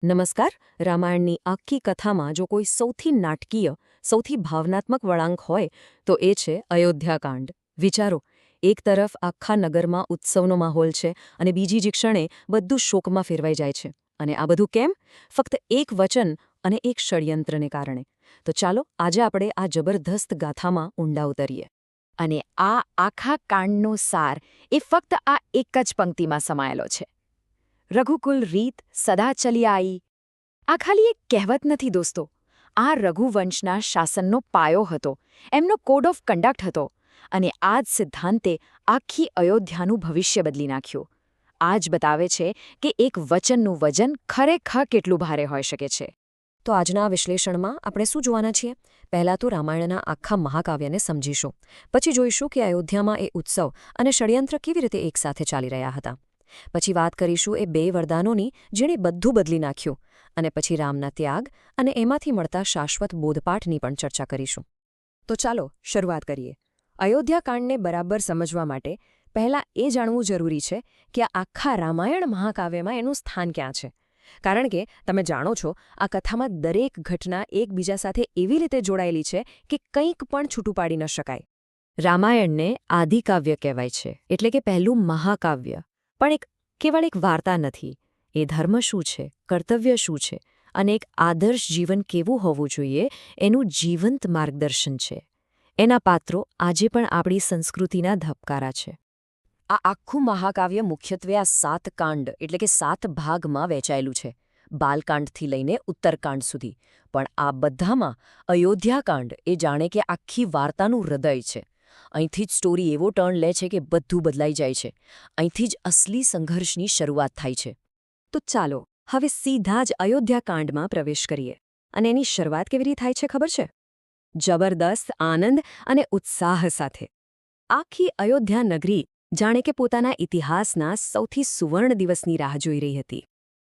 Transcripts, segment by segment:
નમસ્કાર. રામાયણની આખી કથામાં જો કોઈ સૌથી નાટકીય, સૌથી ભાવનાત્મક વળાંક હોય તો એ છે અયોધ્યાકાંડ. વિચારો, એક તરફ આખા નગરમાં ઉત્સવનો માહોલ છે અને બીજી જ ક્ષણે બધું શોકમાં ફેરવાઈ જાય છે. અને આ બધું કેમ? ફક્ત એક વચન અને એક ષડયંત્રને કારણે. તો ચાલો આજે આપણે આ જબરદસ્ત ગાથામાં ઊંડા ઉતરીએ. અને આ આખા કાંડનો સાર એ ફક્ત આ એક જ પંક્તિમાં સમાયેલો છે. રઘુકુલ રીત સદા ચલી આવી. આ ખાલી એક કહેવત નથી દોસ્તો. આ રઘુવંશના શાસનનો પાયો હતો, એમનો કોડ ઓફ કન્ડક્ટ હતો. અને આ જ સિદ્ધાંતે આખી અયોધ્યાનું ભવિષ્ય બદલી નાખ્યું. આ જ બતાવે છે કે એક વચનનું વજન ખરેખર કેટલું ભારે હોઈ શકે છે. તો આજના આ વિશ્લેષણમાં આપણે શું જોવાના છીએ? પહેલાં તો રામાયણના આખા મહાકાવ્યને સમજીશું. પછી જોઈશું કે અયોધ્યામાં એ ઉત્સવ અને ષડયંત્ર કેવી રીતે એકસાથે ચાલી રહ્યા હતા. પછી વાત કરીશું એ બે વરદાનોની જેણે બધું બદલી નાખ્યું. અને પછી રામના ત્યાગ અને એમાંથી મળતા શાશ્વત બોધપાઠની પણ ચર્ચા કરીશું. તો ચાલો શરૂઆત કરીએ. અયોધ્યાકાંડને બરાબર સમજવા માટે પહેલાં એ જાણવું જરૂરી છે કે આ આખા રામાયણ મહાકાવ્યમાં એનું સ્થાન ક્યાં છે. કારણ કે તમે જાણો છો, આ કથામાં દરેક ઘટના એકબીજા સાથે એવી રીતે જોડાયેલી છે કે કંઈક પણ છૂટું પાડી ન શકાય. રામાયણને આદિકાવ્ય કહેવાય છે, એટલે કે પહેલું મહાકાવ્ય. પણ કેવળ એક વાર્તા નથી. એ ધર્મ શું છે, કર્તવ્ય શું છે અને એક આદર્શ જીવન કેવું હોવું જોઈએ એનું જીવંત માર્ગદર્શન છે. એના પાત્રો આજે પણ આપણી સંસ્કૃતિના ધબકારા છે. આ આખું મહાકાવ્ય મુખ્યત્વે આ 7 કાંડ એટલે કે 7 ભાગમાં વહેંચાયેલું છે. બાલકાંડથી લઈને ઉત્તરકાંડ સુધી. પણ આ બધામાં અયોધ્યાકાંડ એ જાણે કે આખી વાર્તાનું હૃદય છે. અહીંથી જ સ્ટોરી એવો ટર્ન લે છે કે બધું બદલાઈ જાય છે. અહીંથી જ અસલી સંઘર્ષની શરૂઆત થાય છે. તો ચાલો હવે સીધા જ અયોધ્યાકાંડમાં પ્રવેશ કરીએ. અને એની શરૂઆત કેવી રીતે થાય છે ખબર છે? જબરદસ્ત આનંદ અને ઉત્સાહ સાથે. આખી અયોધ્યા નગરી જાણે કે પોતાના ઇતિહાસના સૌથી સુવર્ણ દિવસની રાહ જોઈ રહી હતી.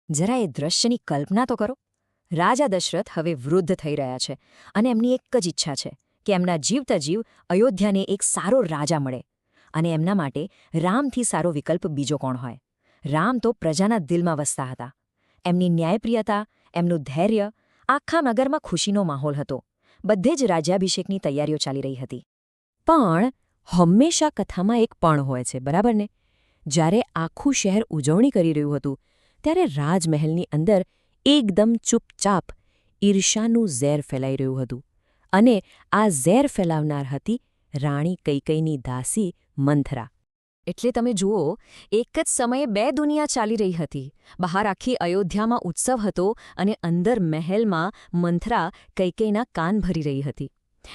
જરા એ દ્રશ્યની કલ્પના તો કરો. રાજા દશરથ હવે વૃદ્ધ થઈ રહ્યા છે અને એમની એક જ ઈચ્છા છે કે એમના જીવતા જીવ અયોધ્યાને એક સારો રાજા મળે. અને એમના માટે રામથી સારો વિકલ્પ બીજો કોણ હોય? રામ તો પ્રજાના દિલમાં વસતા હતા. એમની ન્યાયપ્રિયતા, એમનું ધૈર્ય, આખા નગરમાં ખુશીનો માહોલ હતો. બધે જ રાજ્યાભિષેકની તૈયારીઓ ચાલી રહી હતી. પણ હંમેશા કથામાં એક પણ હોય છે, બરાબર ને? જ્યારે આખું શહેર ઉજવણી કરી રહ્યું હતું ત્યારે રાજમહેલની અંદર એકદમ ચૂપચાપ ઈર્ષાનું ઝેર ફેલાઈ રહ્યું હતું. અને આ ઝેર ફેલાવનાર હતી રાણી કૈકેયીની દાસી મંથરા. એટલે તમે જુઓ, એક જ સમયે બે દુનિયા ચાલી રહી હતી. બહાર આખી અયોધ્યામાં ઉત્સવ હતો અને અંદર મહેલમાં મંથરા કૈકેયીના કાન ભરી રહી હતી.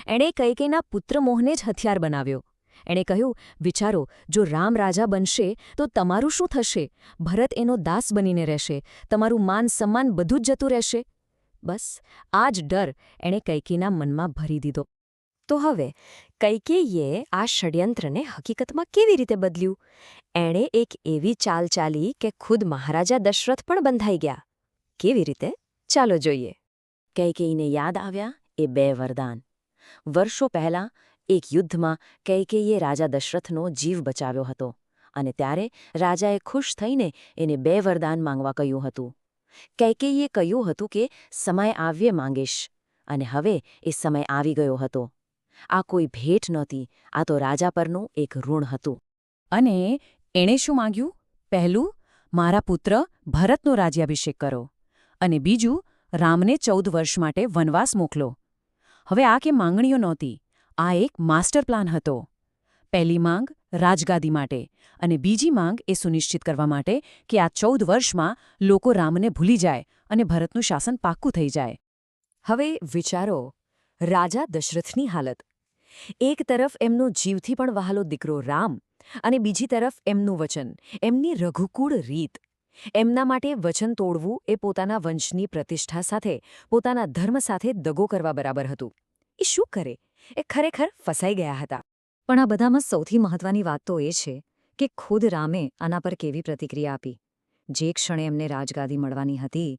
એણે કૈકેયીના પુત્ર મોહને જ હથિયાર બનાવ્યો. એણે કહ્યું, વિચારો, જો રામ રાજા બનશે તો તમારું શું થશે? ભરત એનો દાસ બનીને રહેશે. તમારું માન સન્માન બધું જ જતું રહેશે. બસ આ જ ડર એણે કૈકેયીના મનમાં ભરી દીધો. તો હવે કૈકેયીએ આ ષડયંત્રને હકીકતમાં કેવી રીતે બદલ્યું? એણે એક એવી ચાલ ચાલી કે ખુદ મહારાજા દશરથ પણ બંધાઈ ગયા. કેવી રીતે? ચાલો જોઈએ. કૈકેયીને યાદ આવ્યા એ 2 વરદાન. વર્ષો પહેલાં એક યુદ્ધમાં કૈકેયીએ રાજા દશરથનો જીવ બચાવ્યો હતો. અને ત્યારે રાજાએ ખુશ થઈને એને 2 વરદાન માંગવા કહ્યું હતું. કૈકેયીએ કહ્યું હતું કે સમય આવ્યે માંગીશ. અને હવે એ સમય આવી ગયો હતો. આ કોઈ ભેટ નહોતી, આ તો રાજા પરનું એક ઋણ હતું. અને એણે શું માંગ્યું? પહેલું, મારા પુત્ર ભરતનો રાજ્યાભિષેક કરો. અને બીજું, રામને 14 વર્ષ માટે વનવાસ મોકલો. હવે આ કે માંગણીઓ નહોતી, આ એક માસ્ટર પ્લાન હતો. પહેલી માંગ રાજગાદી માટે અને બીજી માંગ એ સુનિશ્ચિત કરવા માટે કે આ 14 વર્ષમાં લોકો રામને ભૂલી જાય અને ભરતનું શાસન પાક્કું થઈ જાય. હવે વિચારો રાજા દશરથની હાલત. એક તરફ એમનો જીવથી પણ વહાલો દીકરો રામ અને બીજી તરફ એમનું વચન, એમની રઘુકુળ રીત. એમના માટે વચન તોડવું એ પોતાના વંશની પ્રતિષ્ઠા સાથે, પોતાના ધર્મ સાથે દગો કરવા બરાબર હતું. એ શું કરે? એ ખરેખર ફસાઈ ગયા હતા. પણ આ બધામાં સૌથી મહત્વની વાત તો એ છે કે ખુદ રામે આના પર કેવી પ્રતિક્રિયા આપી. જે ક્ષણે એમને રાજગાદી મળવાની હતી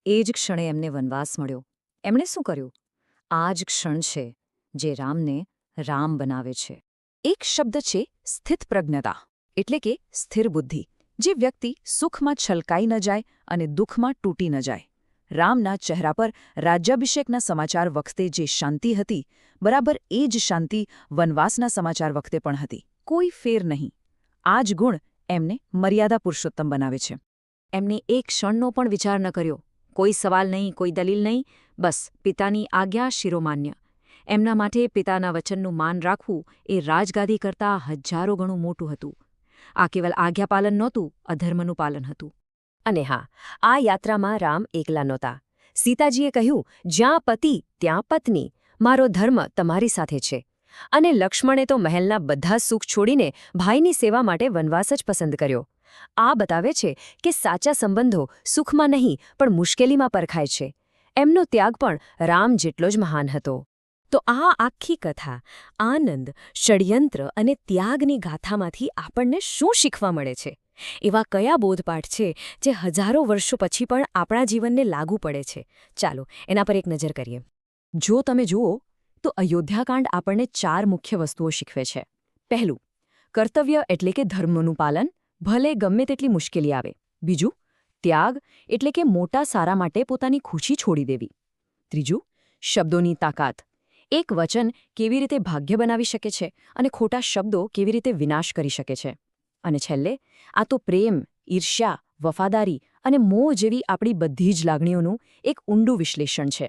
એ જ ક્ષણે એમને વનવાસ મળ્યો. એમણે શું કર્યું? આ જ ક્ષણ છે જે રામને રામ બનાવે છે. એક શબ્દ છે સ્થિતપ્રજ્ઞતા, એટલે કે સ્થિર બુદ્ધિ. જે વ્યક્તિ સુખમાં છલકાઈ ન જાય અને દુઃખમાં તૂટી ન જાય. રામના ચહેરા પર રાજ્યાભિષેકના સમાચાર વખતે જે શાંતિ હતી, બરાબર એ જ શાંતિ વનવાસના સમાચાર વખતે પણ હતી. કોઈ ફેર નહીં. આ જ ગુણ એમને મર્યાદા પુરુષોત્તમ બનાવે છે. એમને એક ક્ષણનો પણ વિચાર ન કર્યો. કોઈ સવાલ નહીં, કોઈ દલીલ નહીં, બસ પિતાની આજ્ઞા શિરોમાન્ય. એમના માટે પિતાના વચનનું માન રાખવું એ રાજગાદી કરતાં હજારો ગણું મોટું હતું. આ કેવલ આજ્ઞાપાલન નહોતું, અધર્મનું પાલન હતું. અને હા, આ યાત્રામાં રામ એકલા નહોતા. સીતાજીએ કહ્યું, જ્યાં પતિ ત્યાં પત્ની, મારો ધર્મ તમારી સાથે છે. અને લક્ષ્મણે તો મહેલના બધા સુખ છોડીને ભાઈની સેવા માટે વનવાસ જ પસંદ કર્યો. આ બતાવે છે કે સાચા સંબંધો સુખમાં નહીં પણ મુશ્કેલીમાં પરખાય છે. એમનો ત્યાગ પણ રામ જેટલો જ મહાન હતો. તો આ આખી કથા આનંદ, ષડયંત્ર અને ત્યાગની ગાથામાંથી આપણને શું શીખવા મળે છે? એવા કયા બોધપાઠ છે જે હજારો વર્ષો પછી પણ આપણા જીવનને લાગુ પડે છે? ચાલો એના પર એક નજર કરીએ. જો તમે જુઓ તો અયોધ્યાકાંડ આપણને 4 મુખ્ય વસ્તુઓ શીખવે છે. પહેલું, કર્તવ્ય એટલે કે ધર્મનું પાલન, ભલે ગમે તેટલી મુશ્કેલી આવે. બીજું, ત્યાગ એટલે કે મોટા સારા માટે પોતાની ખુશી છોડી દેવી. ત્રીજું, શબ્દોની તાકાત. એક વચન કેવી રીતે ભાગ્ય બનાવી શકે છે અને ખોટા શબ્દો કેવી રીતે વિનાશ કરી શકે છે. અને છેલ્લે, આ તો પ્રેમ, ઈર્ષ્યા, વફાદારી અને મોહ જેવી આપણી બધી જ લાગણીઓનું એક ઊંડું વિશ્લેષણ છે.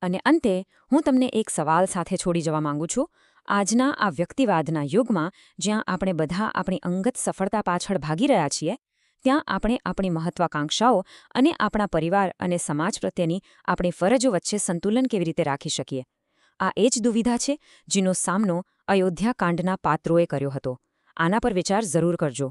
અને અંતે હું તમને એક સવાલ સાથે છોડી જવા માંગુ છું. આજના આ વ્યક્તિવાદના યુગમાં જ્યાં આપણે બધા આપણી અંગત સફળતા પાછળ ભાગી રહ્યા છીએ, ત્યાં આપણે આપણી મહત્વાકાંક્ષાઓ અને આપણા પરિવાર અને સમાજ પ્રત્યેની આપણી ફરજો વચ્ચે સંતુલન કેવી રીતે રાખી શકીએ? આ એ જ દુવિધા છે જેનો સામનો અયોધ્યાકાંડના પાત્રોએ કર્યો હતો. આના પર વિચાર જરૂર કરજો.